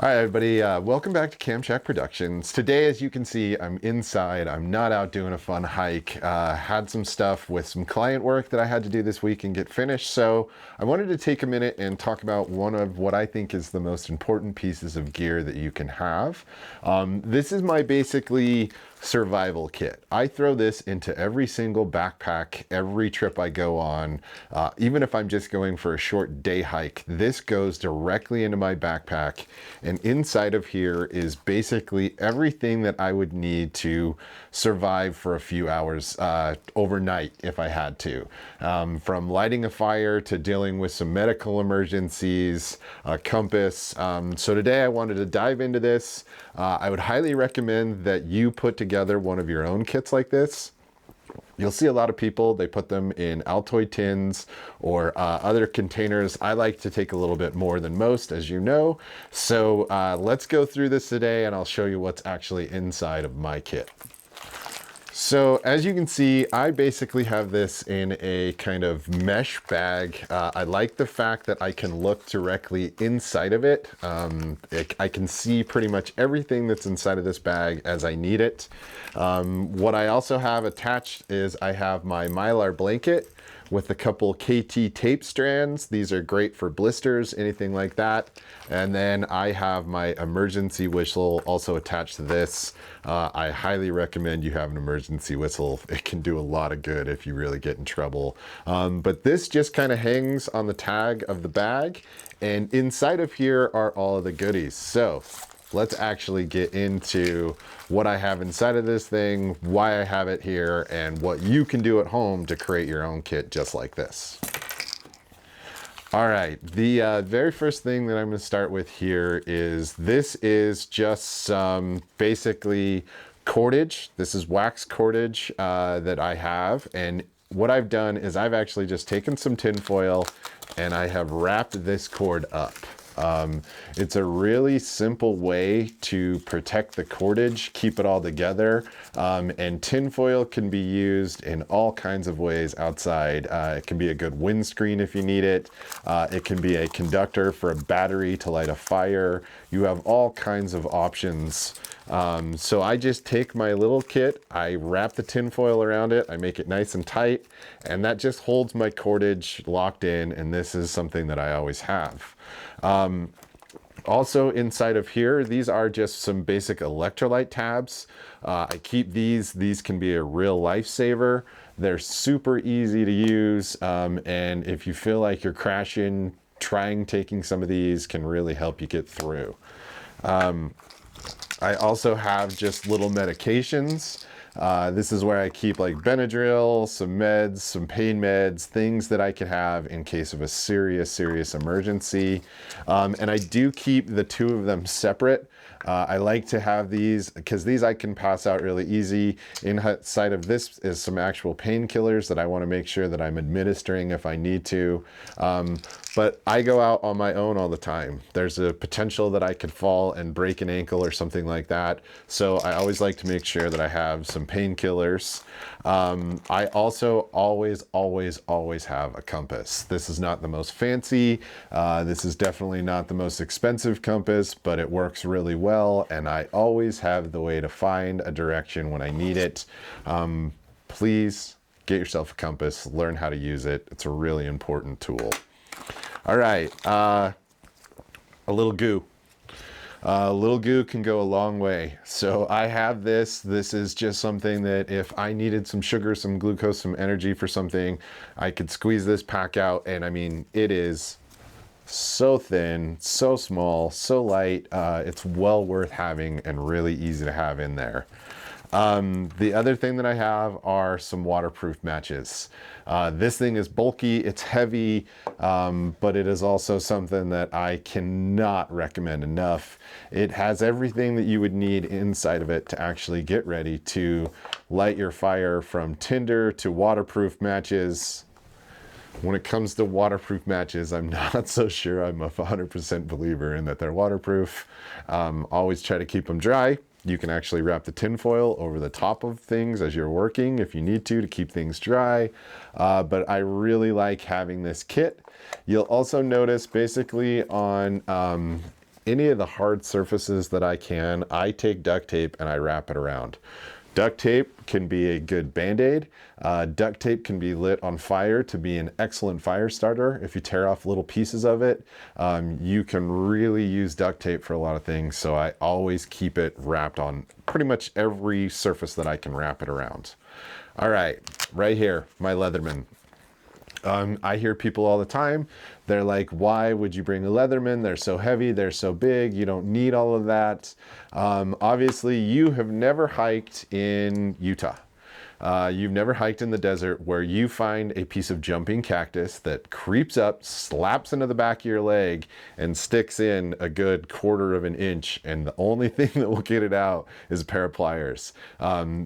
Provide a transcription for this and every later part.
Hi everybody, welcome back to Camcheck Productions. Today, as you can see, I'm inside. I'm not out doing a fun hike. Had some stuff with some client work that I had to do this week and get finished. So I wanted to take a minute and talk about one of what I think is the most important pieces of gear that you can have. This is my basically survival kit. I throw this into every single backpack, every trip I go on. Even if I'm just going for a short day hike, this goes directly into my backpack. And inside of here is basically everything that I would need to survive for a few hours overnight if I had to. From lighting a fire to dealing with some medical emergencies, a compass. So today I wanted to dive into this. I would highly recommend that you put together one of your own kits like this. You'll see a lot of people, they put them in Altoid tins or other containers. I like to take a little bit more than most, as you know. So let's go through this today and I'll show you what's actually inside of my kit. So as you can see, I basically have this in a kind of mesh bag. I like the fact that I can look directly inside of it. I can see pretty much everything that's inside of this bag as I need it. What I also have attached is I have my Mylar blanket with a couple KT tape strands. These are great for blisters, anything like that. And then I have my emergency whistle also attached to this. I highly recommend you have an emergency whistle. It can do a lot of good if you really get in trouble. But this just kind of hangs on the tag of the bag, and inside of here are all of the goodies. So let's actually get into what I have inside of this thing, why I have it here, and what you can do at home to create your own kit just like this. All right, the very first thing that I'm going to start with here is this is just some basically cordage. This is wax cordage that I have, and what I've done is I've actually just taken some tin foil and I have wrapped this cord up. It's a really simple way to protect the cordage, keep it all together, and tinfoil can be used in all kinds of ways outside. It can be a good windscreen if you need it. It can be a conductor for a battery to light a fire. You have all kinds of options. So I just take my little kit, I wrap the tinfoil around it, I make it nice and tight, and that just holds my cordage locked in, and this is something that I always have. Also inside of here, these are just some basic electrolyte tabs. I keep these can be a real lifesaver. They're super easy to use, and if you feel like you're crashing, taking some of these can really help you get through. I also have just little medications. This is where I keep like Benadryl, some meds, some pain meds, things that I could have in case of a serious emergency. And I do keep the two of them separate. I like to have these because these I can pass out really easy. Inside of this is some actual painkillers that I want to make sure that I'm administering if I need to. But I go out on my own all the time. There's a potential that I could fall and break an ankle or something like that. So I always like to make sure that I have some painkillers. I also always have a compass. This is not the most fancy. This is definitely not the most expensive compass, but it works really well. And I always have the way to find a direction when I need it. Please get yourself a compass, learn how to use it. It's a really important tool. All right, a little goo. A little goo can go a long way. So I have this. This is just something that if I needed some sugar, some glucose, some energy for something, I could squeeze this pack out. And I mean, it is so thin, so small, so light. It's well worth having and really easy to have in there. The other thing that I have are some waterproof matches. This thing is bulky, it's heavy, but it is also something that I cannot recommend enough. It has everything that you would need inside of it to actually get ready to light your fire, from tinder to waterproof matches. When it comes to waterproof matches, I'm not so sure I'm a 100% believer in that they're waterproof. Always try to keep them dry. You can actually wrap the tinfoil over the top of things as you're working if you need to keep things dry. But I really like having this kit. You'll also notice basically on any of the hard surfaces that I can, I take duct tape and I wrap it around. Duct tape can be a good band-aid. Duct tape can be lit on fire to be an excellent fire starter. If you tear off little pieces of it, you can really use duct tape for a lot of things. So I always keep it wrapped on pretty much every surface that I can wrap it around. All right, right here, my Leatherman. I hear people all the time, they're like, why would you bring a Leatherman? They're so heavy, they're so big, you don't need all of that. Obviously, you have never hiked in Utah. You've never hiked in the desert where you find a piece of jumping cactus that creeps up, slaps into the back of your leg, and sticks in a good 1/4 of an inch, and the only thing that will get it out is a pair of pliers.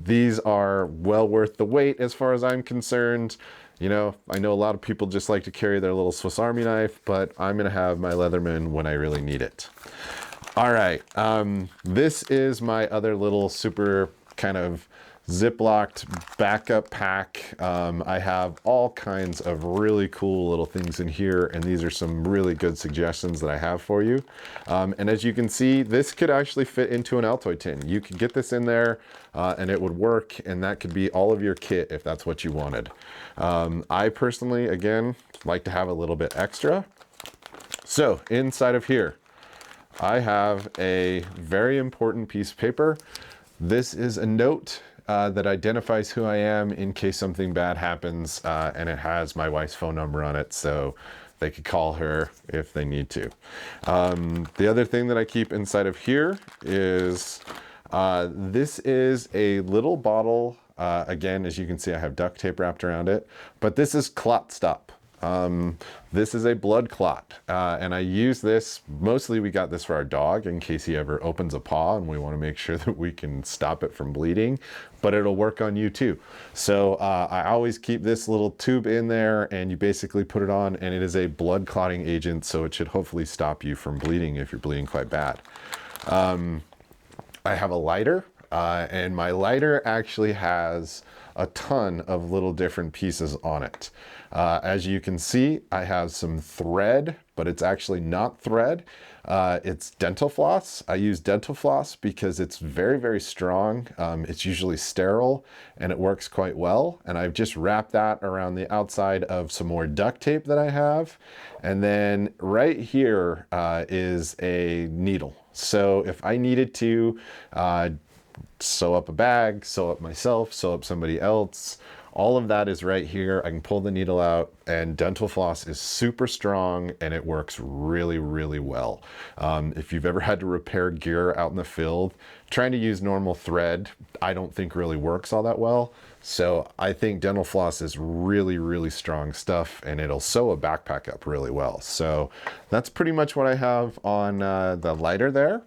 These are well worth the wait as far as I'm concerned. You know, I know a lot of people just like to carry their little Swiss Army knife, but I'm gonna have my Leatherman when I really need it. All right, this is my other little super kind of ziplocked backup pack. I have all kinds of really cool little things in here, and these are some really good suggestions that I have for you. And as you can see, this could actually fit into an Altoid tin. You could get this in there and it would work, and that could be all of your kit if that's what you wanted. I personally, again, like to have a little bit extra. So inside of here, I have a very important piece of paper. This is a note that identifies who I am in case something bad happens, and it has my wife's phone number on it, so they could call her if they need to. The other thing that I keep inside of here is, this is a little bottle. Again, as you can see, I have duct tape wrapped around it, but this is Clot Stop. This is a blood clot, and I use this, mostly we got this for our dog in case he ever opens a paw and we want to make sure that we can stop it from bleeding, but it'll work on you too. So I always keep this little tube in there, and you basically put it on, and it is a blood clotting agent, so it should hopefully stop you from bleeding if you're bleeding quite bad. I have a lighter, and my lighter actually has a ton of little different pieces on it. As you can see, I have some thread, but it's actually not thread. It's dental floss. I use dental floss because it's very, very strong. It's usually sterile and it works quite well. And I've just wrapped that around the outside of some more duct tape that I have. And then right here is a needle. So if I needed to sew up a bag, sew up myself, sew up somebody else, all of that is right here. I can pull the needle out, and dental floss is super strong and it works really, really well. If you've ever had to repair gear out in the field, trying to use normal thread, I don't think really works all that well. So I think dental floss is really, really strong stuff, and it'll sew a backpack up really well. So that's pretty much what I have on the lighter there.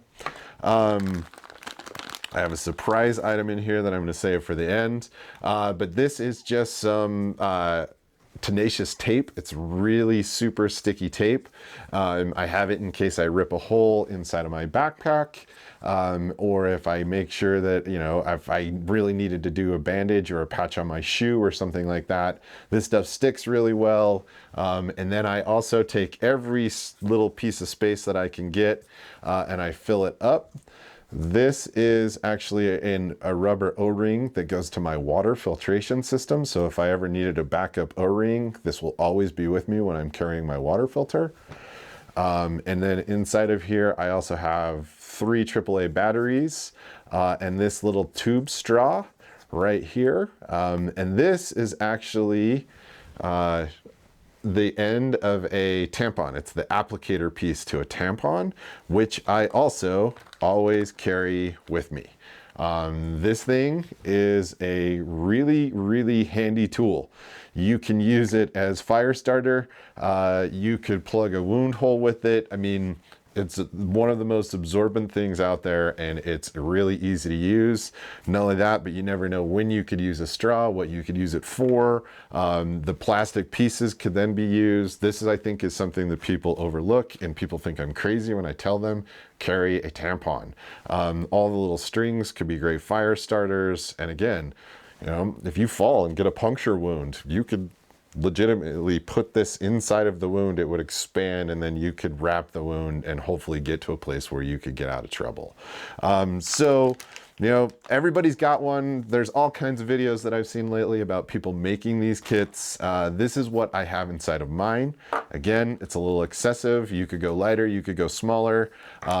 I have a surprise item in here that I'm going to save for the end, but this is just some Tenacious Tape. It's really super sticky tape. I have it in case I rip a hole inside of my backpack, or if I make sure that, you know, if I really needed to do a bandage or a patch on my shoe or something like that. This stuff sticks really well. And then I also take every little piece of space that I can get, and I fill it up. This is actually a rubber O-ring that goes to my water filtration system. So if I ever needed a backup O-ring, this will always be with me when I'm carrying my water filter. And then inside of here, I also have 3 AAA batteries and this little tube straw right here. And this is actually the end of a tampon. It's the applicator piece to a tampon, which I also always carry with me. This thing is a really, really handy tool. You can use it as fire starter. You could plug a wound hole with it. I mean, it's one of the most absorbent things out there, and it's really easy to use. Not only that, but you never know when you could use a straw, what you could use it for. The plastic pieces could then be used. This is, I think, is something that people overlook, and people think I'm crazy when I tell them, carry a tampon. All the little strings could be great fire starters. And again, you know, if you fall and get a puncture wound, you could legitimately put this inside of the wound, it would expand, and then you could wrap the wound and hopefully get to a place where you could get out of trouble. So, you know, everybody's got one. There's all kinds of videos that I've seen lately about people making these kits. This is what I have inside of mine. Again, it's a little excessive. You could go lighter, you could go smaller.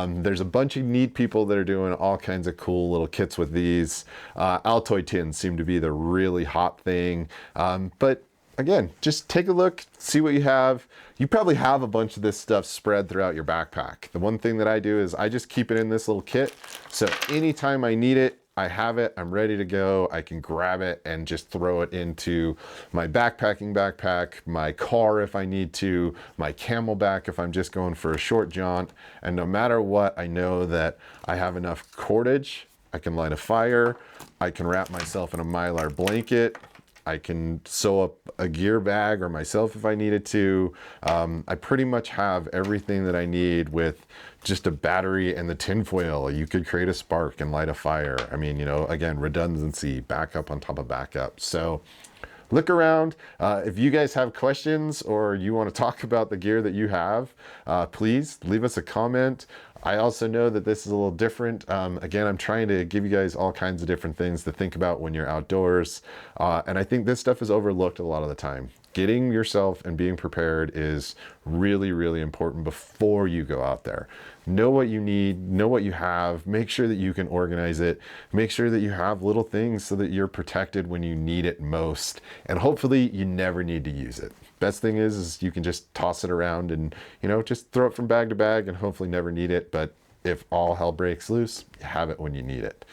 There's a bunch of neat people that are doing all kinds of cool little kits with these. Altoid tins seem to be the really hot thing. But again, just take a look, see what you have. You probably have a bunch of this stuff spread throughout your backpack. The one thing that I do is I just keep it in this little kit. So anytime I need it, I have it, I'm ready to go. I can grab it and just throw it into my backpacking backpack, my car if I need to, my camelback if I'm just going for a short jaunt. And no matter what, I know that I have enough cordage. I can light a fire. I can wrap myself in a Mylar blanket. I can sew up a gear bag or myself if I needed to. I pretty much have everything that I need with just a battery and the tinfoil. You could create a spark and light a fire. I mean, you know, again, redundancy, backup on top of backup. So look around. If you guys have questions or you want to talk about the gear that you have, please leave us a comment. I also know that this is a little different. Again, I'm trying to give you guys all kinds of different things to think about when you're outdoors. And I think this stuff is overlooked a lot of the time. Getting yourself and being prepared is really, really important before you go out there. Know what you need, know what you have, make sure that you can organize it, make sure that you have little things so that you're protected when you need it most. And hopefully you never need to use it. Best thing is you can just toss it around and, you know, just throw it from bag to bag and hopefully never need it. But if all hell breaks loose, you have it when you need it.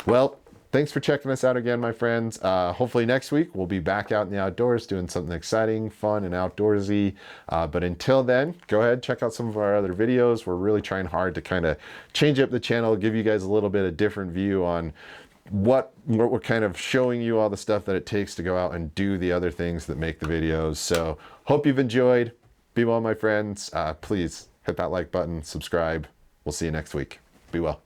Well, thanks for checking us out again, my friends. Hopefully next week we'll be back out in the outdoors doing something exciting, fun, and outdoorsy. But until then, go ahead, check out some of our other videos. We're really trying hard to kind of change up the channel, give you guys a little bit of different view on what we're kind of showing you all the stuff that it takes to go out and do the other things that make the videos. So hope you've enjoyed. Be well, my friends. Please hit that like button, subscribe. We'll see you next week. Be well.